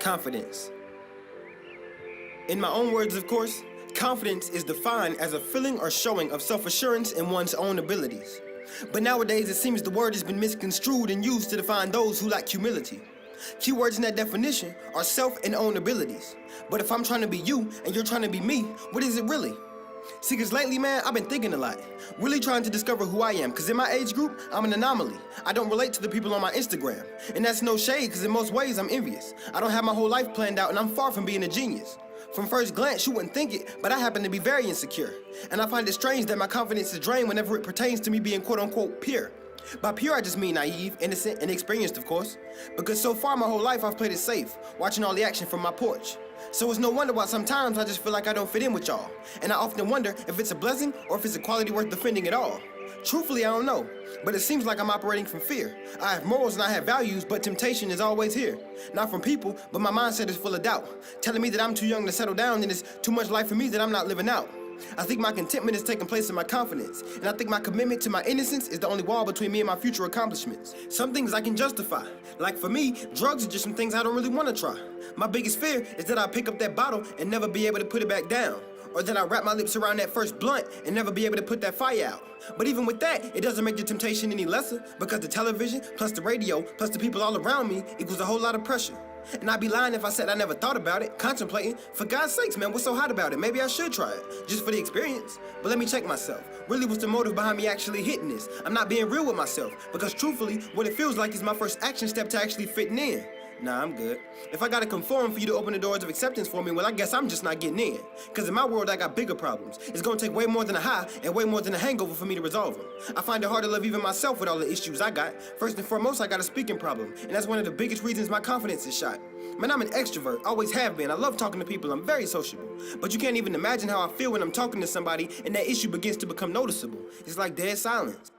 Confidence. In my own words, of course, confidence is defined as a feeling or showing of self-assurance in one's own abilities. But nowadays, it seems the word has been misconstrued and used to define those who lack humility. Keywords in that definition are self and own abilities. But if I'm trying to be you and you're trying to be me, what is it really? See, cause lately, man, I've been thinking a lot. Really trying to discover who I am. Cause in my age group, I'm an anomaly. I don't relate to the people on my Instagram. And that's no shade, cause in most ways, I'm envious. I don't have my whole life planned out and I'm far from being a genius. From first glance, you wouldn't think it, but I happen to be very insecure. And I find it strange that my confidence is drained whenever it pertains to me being quote-unquote pure. By pure, I just mean naive, innocent, and experienced, of course. Because so far my whole life, I've played it safe, watching all the action from my porch. So it's no wonder why sometimes I just feel like I don't fit in with y'all. And I often wonder if it's a blessing or if it's a quality worth defending at all. Truthfully, I don't know, but it seems like I'm operating from fear. I have morals and I have values, but temptation is always here. Not from people, but my mindset is full of doubt, telling me that I'm too young to settle down and it's too much life for me that I'm not living out. I think my contentment is taking place in my confidence, and I think my commitment to my innocence is the only wall between me and my future accomplishments. Some things I can justify. Like for me, drugs are just some things I don't really want to try. My biggest fear is that I'll pick up that bottle and never be able to put it back down. Or that I wrap my lips around that first blunt and never be able to put that fire out. But even with that, it doesn't make the temptation any lesser, because the television, plus the radio, plus the people all around me equals a whole lot of pressure. And I'd be lying if I said I never thought about it, contemplating. For God's sakes, man, what's so hot about it? Maybe I should try it, just for the experience. But let me check myself. Really, what's the motive behind me actually hitting this? I'm not being real with myself, because truthfully, what it feels like is my first action step to actually fitting in. Nah, I'm good. If I gotta conform for you to open the doors of acceptance for me, well, I guess I'm just not getting in. Cause in my world, I got bigger problems. It's gonna take way more than a high and way more than a hangover for me to resolve them. I find it hard to love even myself with all the issues I got. First and foremost, I got a speaking problem, and that's one of the biggest reasons my confidence is shot. Man, I'm an extrovert, always have been. I love talking to people, I'm very sociable. But you can't even imagine how I feel when I'm talking to somebody and that issue begins to become noticeable. It's like dead silence.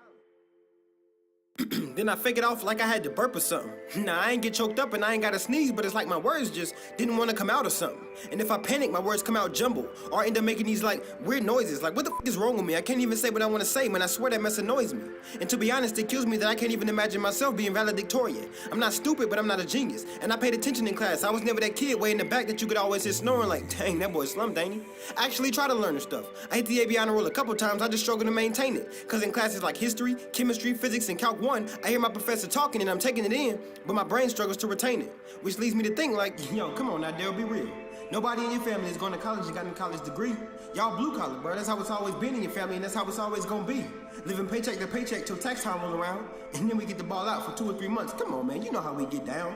Then I fake it off like I had to burp or something. Nah, I ain't get choked up and I ain't gotta sneeze, but it's like my words just didn't want to come out or something. And if I panic, my words come out jumbled, or I end up making these like weird noises. Like, what the f is wrong with me? I can't even say what I want to say, man. I swear that mess annoys me. And to be honest, it kills me that I can't even imagine myself being valedictorian. I'm not stupid, but I'm not a genius. And I paid attention in class. I was never that kid way in the back that you could always hear snoring like, dang, that boy slumped, ain't he? I actually try to learn the stuff. I hit the AB honor roll a couple times, I just struggle to maintain it. Cause in classes like history, chemistry, physics, and Calc 1, I hear my professor talking and I'm taking it in, but my brain struggles to retain it. Which leads me to think like, yo, come on now, Daryl, be real. Nobody in your family is going to college and got a college degree. Y'all blue collar, bro. That's how it's always been in your family, and that's how it's always gonna be. Living paycheck to paycheck till tax time roll around, and then we get the ball out for 2 or 3 months. Come on, man, you know how we get down.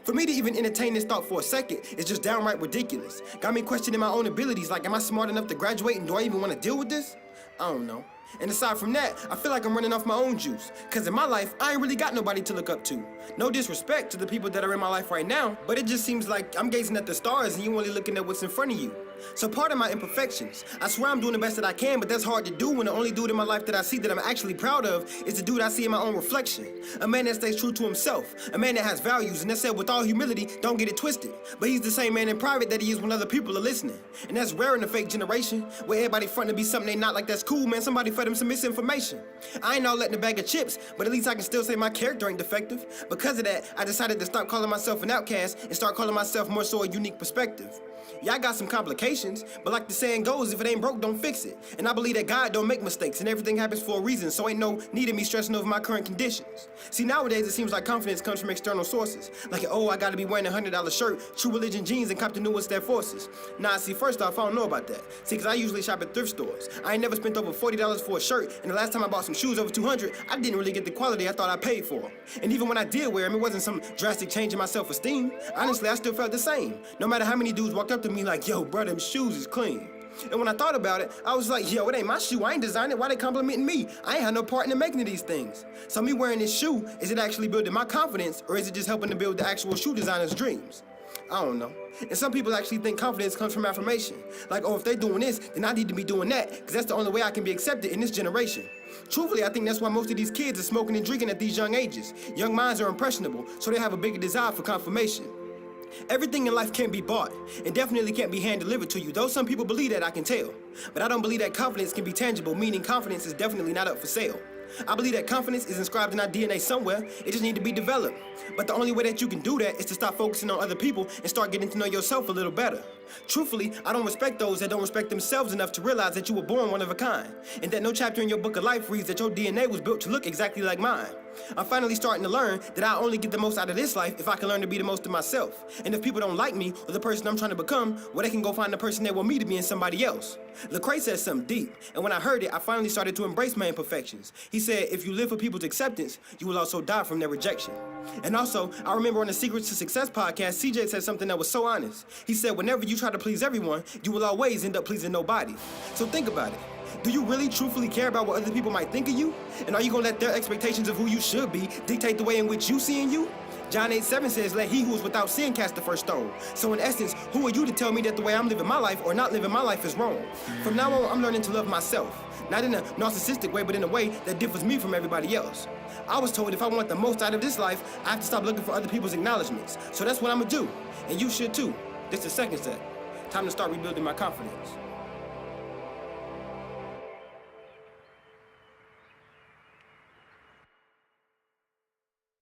For me to even entertain this thought for a second is just downright ridiculous. Got me questioning my own abilities, like am I smart enough to graduate and do I even want to deal with this? I don't know. And aside from that, I feel like I'm running off my own juice. Cause in my life, I ain't really got nobody to look up to. No disrespect to the people that are in my life right now, but it just seems like I'm gazing at the stars and you only looking at what's in front of you. So part of my imperfections, I swear I'm doing the best that I can, but that's hard to do when the only dude in my life that I see that I'm actually proud of is the dude I see in my own reflection. A man that stays true to himself, a man that has values, and that said with all humility, don't get it twisted. But he's the same man in private that he is when other people are listening. And that's rare in the fake generation, where everybody fronting to be something they not like that's cool, man. Somebody fed him some misinformation. I ain't all letting a bag of chips, but at least I can still say my character ain't defective. Because of that, I decided to stop calling myself an outcast and start calling myself more so a unique perspective. Yeah, I got some complications, but like the saying goes, if it ain't broke, don't fix it. And I believe that God don't make mistakes and everything happens for a reason, so ain't no need of me stressing over my current conditions. See, nowadays it seems like confidence comes from external sources. Like, oh, I gotta be wearing a $100 shirt, True Religion jeans, and cop the newest Air Forces. Nah, see, first off, I don't know about that. See, cause I usually shop at thrift stores. I ain't never spent over $40 for a shirt, and the last time I bought some shoes over $200, I didn't really get the quality I thought I paid for. And even when I did wear them, it wasn't some drastic change in my self-esteem. Honestly, I still felt the same. No matter how many dudes walked up to me like, yo, bro, them shoes is clean. And when I thought about it, I was like, yo, it ain't my shoe, I ain't designed it, why they complimenting me? I ain't had no part in the making of these things. So me wearing this shoe, is it actually building my confidence, or is it just helping to build the actual shoe designer's dreams? I don't know. And some people actually think confidence comes from affirmation. Like, oh, if they're doing this, then I need to be doing that, because that's the only way I can be accepted in this generation. Truthfully, I think that's why most of these kids are smoking and drinking at these young ages. Young minds are impressionable, so they have a bigger desire for confirmation. Everything in life can't be bought, and definitely can't be hand-delivered to you, though some people believe that, I can tell. But I don't believe that confidence can be tangible, meaning confidence is definitely not up for sale. I believe that confidence is inscribed in our DNA somewhere. It just needs to be developed. But the only way that you can do that is to stop focusing on other people and start getting to know yourself a little better. Truthfully, I don't respect those that don't respect themselves enough to realize that you were born one of a kind, and that no chapter in your book of life reads that your DNA was built to look exactly like mine. I'm finally starting to learn that I only get the most out of this life if I can learn to be the most of myself. And if people don't like me or the person I'm trying to become, well, they can go find the person they want me to be in somebody else. Lecrae said something deep, and when I heard it, I finally started to embrace my imperfections. He said, if you live for people's acceptance, you will also die from their rejection. And also, I remember on the Secrets to Success podcast, CJ said something that was so honest. He said, whenever you try to please everyone, you will always end up pleasing nobody. So think about it. Do you really truthfully care about what other people might think of you? And are you gonna let their expectations of who you should be dictate the way in which you see in you? John 8:7 says, let he who is without sin cast the first stone. So in essence, who are you to tell me that the way I'm living my life or not living my life is wrong? From now on, I'm learning to love myself. Not in a narcissistic way, but in a way that differs me from everybody else. I was told if I want the most out of this life, I have to stop looking for other people's acknowledgments. So that's what I'm gonna do. And you should too. This is the second step. Time to start rebuilding my confidence.